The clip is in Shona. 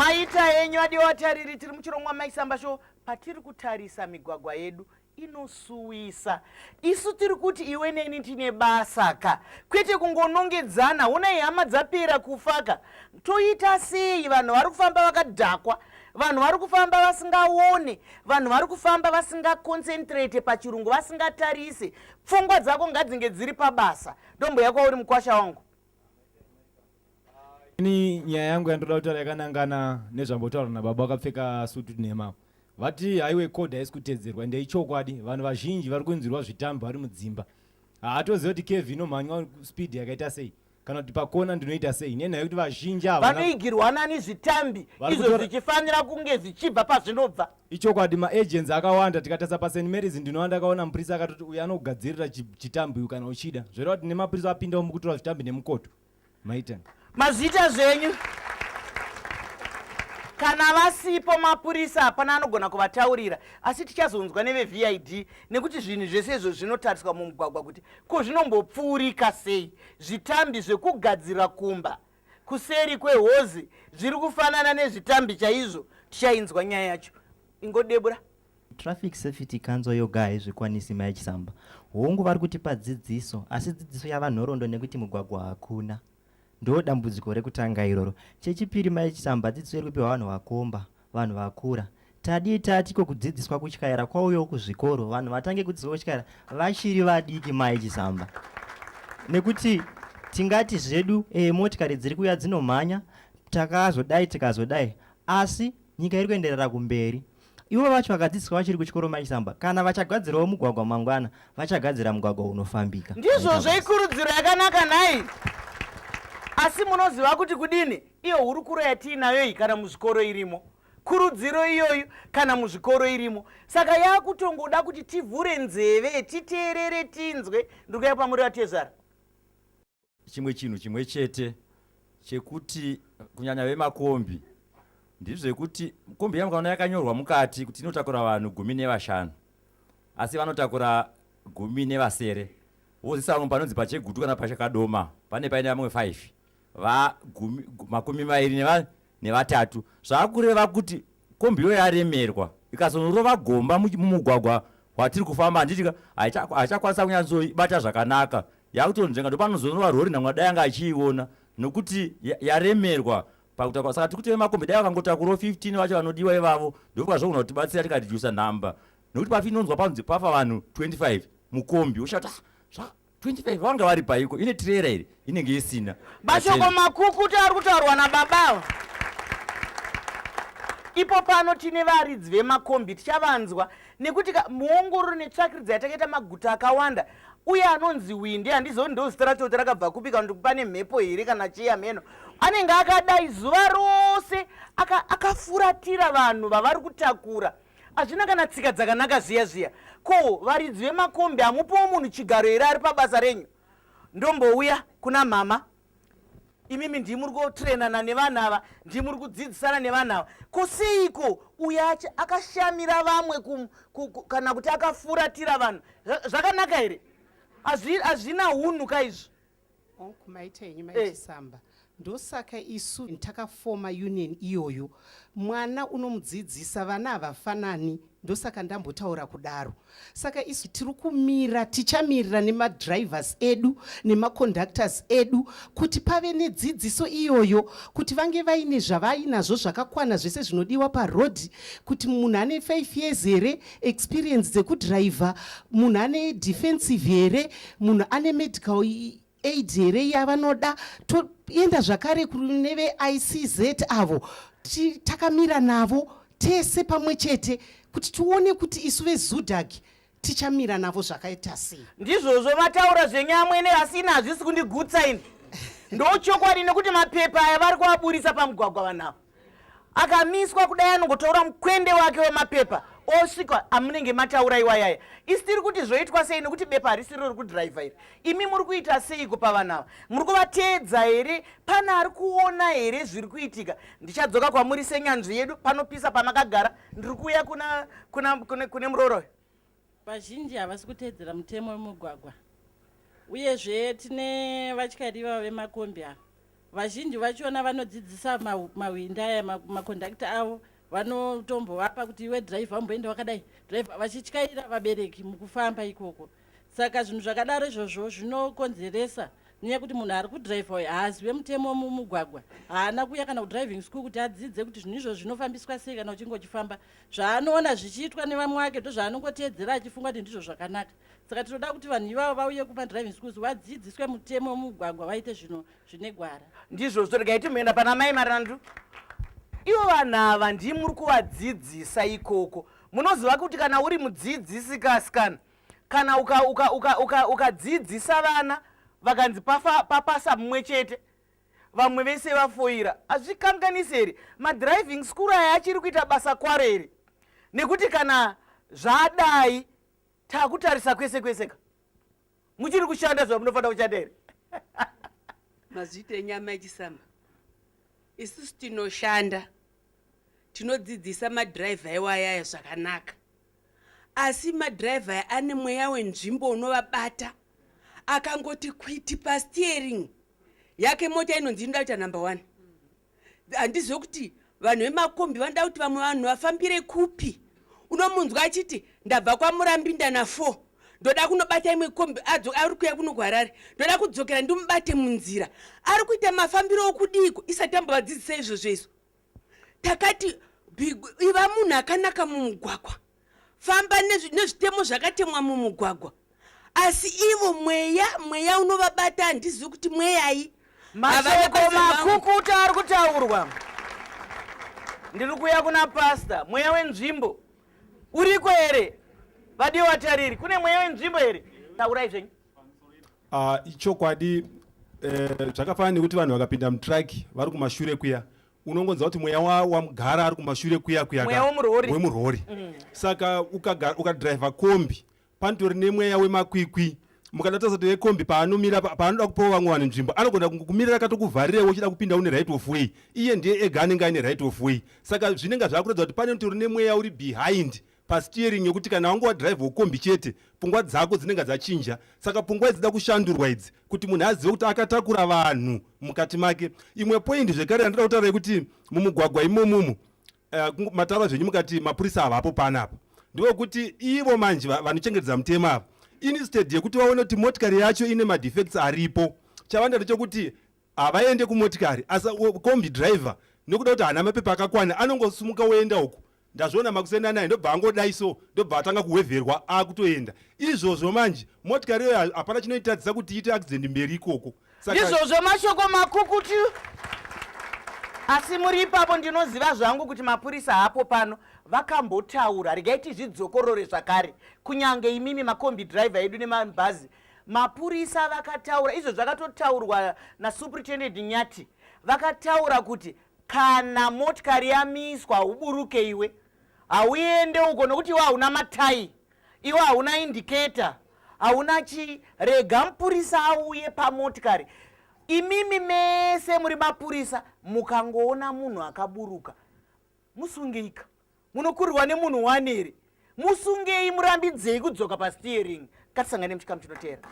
maita henyu adiwatariri tiri muchirongwa Mai Chisamba show patiri kutarisa migwagwa yedu inosuwisa. Isu tiri kuti iwe neni tine basa ka kwete kungonongedzana unai hama dzapera kufaka toita sei vanhu vari kufamba vakadhakwa vanhu vari kufamba vasingaone vanhu vari kufamba vasingaconcentrate pachirungu vasingatarise pfungwa dzako ngadzinge dziri pabasa ndombo yako uri mukwasha wangu. Ini nyaya yangu yandoda kutaura yakanangana nezvambotaura nababa vakapfeka sutu nhema vati haiwe code haisi kutedzerwa ndeichokwadi vanhu vazhinji vari kunzwirwa zvitambi vari mudzimba haatoziva kuti kevhi inomhanya speed yakaita sei kana kuti pakona ndinoita sei nenhaya yekuti vazhinji ava vanoigirwa nani zvitambi izvo zvichifanira kunge zvichibva pazvinobva. ichokwadi maagents akawanda tikatasa paSt Mary's ndinoona ndakaona mupurisi akatoti uyu anogadzirira chitambi uyu kana uchida zvoreva kuti nemapurisi apindawo mukutora zvitambi nemukoto maitani mazita zvenyu kana vasipo mapurisa hapana anogona kuvataurira asi tichazonzwa neveVID nekuti zvinhu zvese izvo zvinotariswa mumugwagwa kuti ko zvinombopfuurika sei zvitambi zvekugadzira kumba kuseri kwehozi zviri kufanana nezvitambi chaizvo tichainzwa nyaya yacho ingodebura. Traffic Safety Council yoga haizvikwanisi Mai Chisamba hongu vari kutipa dzidziso asi dzidziso yava nhoroondo nekuti mugwagwa hakuna ndo dambudziko rekutanga iroro. Chechipiri Mai Chisamba dzidziso iri kupiwa vanhu vakomba vanhu vakura tatiko kudzidziswa kutyaira kwauyo kuzvikoro vanhu vatange kudzidziswa kutyaira vachiri vadiki Mai Chisamba nekuti tingati zvedu motikari dziri kuuya dzinomhanya takazodai tikazodai asi nyika iri kuenderera kumberi. Ivo vacho vakadzidziswa vachiri kuchikoro Mai Chisamba kana vachagadzirawo mugwagwa mangwana vachagadzira mugwagwa unofambika. Ndizvo zveikurudziro yakanaka nhai asi munoziva kuti kudini iyo hurukuro yatiinayo iyi kana muzvikoro irimo kurudziro iyoyo kana muzvikoro irimo saka yakutongoda kuti tivhure nzeve titeerere tinzwe ndikuya pamuri vatezara. Chimwe chinhu chimwe chete chekuti kunyanya vemakombi ndizvekuti kombi yamukaona yakanyorwa mukati kuti inotakura vanhu 15 asi vanotakura 17 wozisa vanhu panonzi pachegutu kana pachakadoma pane paine vamwe 5 va 23 zvakureva kuti kombi iyo yaremerwa ikazorova gomba mumugwagwa watiri kufamba handiti haichakwanisa kunyanzobata zvakanaka yakutonzvenga ndopanozonova rori namwadai anga achiiona nokuti yaremerwa pakutakura. Saka tiri kuti vemakombi dai vakangotakurawo 15 vacho vanodiwa ivavo ndokazvogona kutibatsira tikaridyusa namba nokuti pafinonzwa panzi pafa vanhu 25 mukombi ushati 25 vanga vari paiko ine tirera iri inenge isina mashoko makukuti ari kutaurwa nababa ipo pano tine varidzi vemakombi tichavanzwa nekuti muongororo netsvakiridza yatakaita maguta akawanda uye anonzi Windi handizo ndo zita racho rakabva kupika kuti pane mhepo here kana chiyameno anenge akadai zuva rose akafuratira vanhu vavari kutakura hazvina kana tsika dzakanaka zviya ko varidzi vemakombi hamupowo munhu chigaro here ari pabasa renyu ndombouya kuna mama imimi ndimuri kutrenana nevanhu ava ndimuri kudzidzisana nevanhu ava ko seiko uya akashamira vamwe kana kuti akafuratira vanhu zvakanaka here hazvina hunhu kaizvo kumaita henyu Mai Chisamba ndosaka isu takafoma union iyoyo mwana unomudzidzisa vana havafanani ndosaka ndambotaura kudaro saka isu tiri kumira tichamirira nemadrivers edu nemaconductors edu kuti pave nedzidziso iyoyo kuti vange vaine zvavainazvo zvakakwana zvese zvinodiwa parodhi kuti munhu ane 5 years here experience dzekudhiraivha munhu ane defensive here munhu ane medical aid here yavanoda toenda zvakare neveICZ avo takamira navo tese pamwe chete kuti tione kuti isu veZUDAG tichamira navo zvakaita sei. Ndizvozvo vataura zvenyamwene asina hazvisi kundigutsa ini ndochokwadi nekuti mapepa aya vari kuaburisa pamugwagwa vanavo akamiswa kudai anongotaura mukwende wake wemapepa osvika amunenge mataura iwayaya isi tiri kuti zvoitwa sei nekuti bepa harisi riri kudhiraivha iri imi muri kuita seiko pavanava muri kuvateedza here pana ari kuona here zviri kuitika ndichadzoka kwamuri senyanzvi yedu panopisa pamakagara ndiri kuuya kune muroroyo vazhinji havasi kuteedzera mutemo wemugwagwa uyezve tine vatyari vavo vemakombi ava vazhinji vachona vanodzidzisa mawinda aya makondakta avo vanotombovapa kuti iwe dhiraivha umboenda wakadai dhiraivha vachityaira vabereki mukufamba ikoko. Saka zvinhu zvakadaro izvozvo zvinokonzeresa nenyaya kuti munhu ari kudhiraivha uyu haazive mutemo mumugwagwa, haana kuuya kana kudriving school kuti adzidze kuti zvinhu izvo zvinofambiswa sei kana uchinge uchifamba. Zvaanoona zvichiitwa nevamwe wake ndozvaanongoteedzera achifunga kuti ndizvo zvakanaka. Saka tinoda kuti vanhu ivavo vauye kumadriving schools vadzidziswe mutemo mumugwagwa vaite zvinhu zvine gwara. Ndizvozvo regai timuenda pana Mai Marandu. Ivo vanhu ava ndimuri kuvadzidzisa ikoko. Munoziva kuti kana uri mudzidzisi kasikana kana ukadzidzisa vana vakanzi papasa mumwe chete vamwe vese vafoira hazvikanganisi here madriving school aya achiri kuita basa kwaro here? Nekuti kana zvadai takutarisa kwese kweseka muchiri kushanda zvamunofanira kushanda here? Mazviite nyama yechisamba isusu tinoshanda tinodzidzisa madhiraivha ewayaya zvakanaka, asi madhiraivha ane mweya wenzvimbo unovabata akangoti kwiti pasteering yake mota inonzi inoda kuita number 1. Handizive kuti vanhu vemakombi vanoda kuti vamwe vanhu vafambire kupi. Unomunzwa achiti ndabva kwaMurambi ndana 4 ndoda kunobata imwe kombi ari kuya kuno kwaRarare ndoda kudzokera ndimubate munzira ari kuita mafambiro okudiko isati ambovadzidzisa izvozvo izvo. Takati iva munhu akanaka mumugwagwa, famba nezvitemo zvakatemwa mumugwagwa, asi ivo mweya unovabata handizivi kuti mweyai. Mashoko makukuta ari kutaurwa. Ndiri kuya kuna pasta, mweya wenzvimbo uriko here? Vadiwa vatariri, kune mweya wenzvimbo here? Taurai zvenyu. Ichokwadi zvakafanana nekuti vanhu vakapinda mutraki vari kumashure kuya unongonzwa kuti mweya wamugara ari kumashure kuya wemurori. Saka ukadhiraivha kombi panotori nemweya wemakwikwi. Mukada tasati wekombi paanomira paanoda kupawo vamwe vanhu nzvimbo anogona kumirira katokuvharirewo uchida kupinda une right of way, iye ndiye ega anenge aine right of way. Saka zvinenge zvakuratidza kuti pane tori nemweya uri behind pasteering yekuti kana wangu wadhiraivha kombi chete pfungwa dzako dzinenge dzachinja. Saka pfungwa idzida kushandurwa idzi kuti munhu azive kuti akatakura vanhu mukati make. Imwe point zvekare andida kutaura kuti mumugwagwa imomumu mataura zvenyu mukati mapurisa havapo panapa ndokuti ivo manje vanochengetedza mutemo ava instead yekuti vaone kuti motikari yacho ine madefects aripo, chavanda ndechekuti havaende kumotikari asi kombi driver nokuda kuti hana mapepa akakwana anongosumuka oenda uku ndazviona makusenda naye ndobva angodai so ndobva atanga kuwevherwa akutoenda. Izvozvo manje motikari iyoyo hapana chinoitadzisa kuti iite accident mberi ikoko. Izvozvo mashoko makukutu. Asi muri ipapo ndinoziva zvangu kuti mapurisa hapo pano vakambotaura, regai tizvidzokorore zvakare, kunyange imimi makombi driver edu nemabhazi. Mapurisa vakataura, izvo zvakatotaurwa naSuperintendent Nyati, vakataura kuti kana motikari yamiswa uburuke iwe hauende uko nokuti iwe hauna matai, iwe hauna indicator, hauna chi, rega mupurisa auye pamotikari. Imimi mese muri mapurisa mukangoona munhu akaburuka musungeika, munokurirwa nemunhu 1 here, musungei murambidzei kudzoka pasteering. Katisangane muchikamu chinotevera.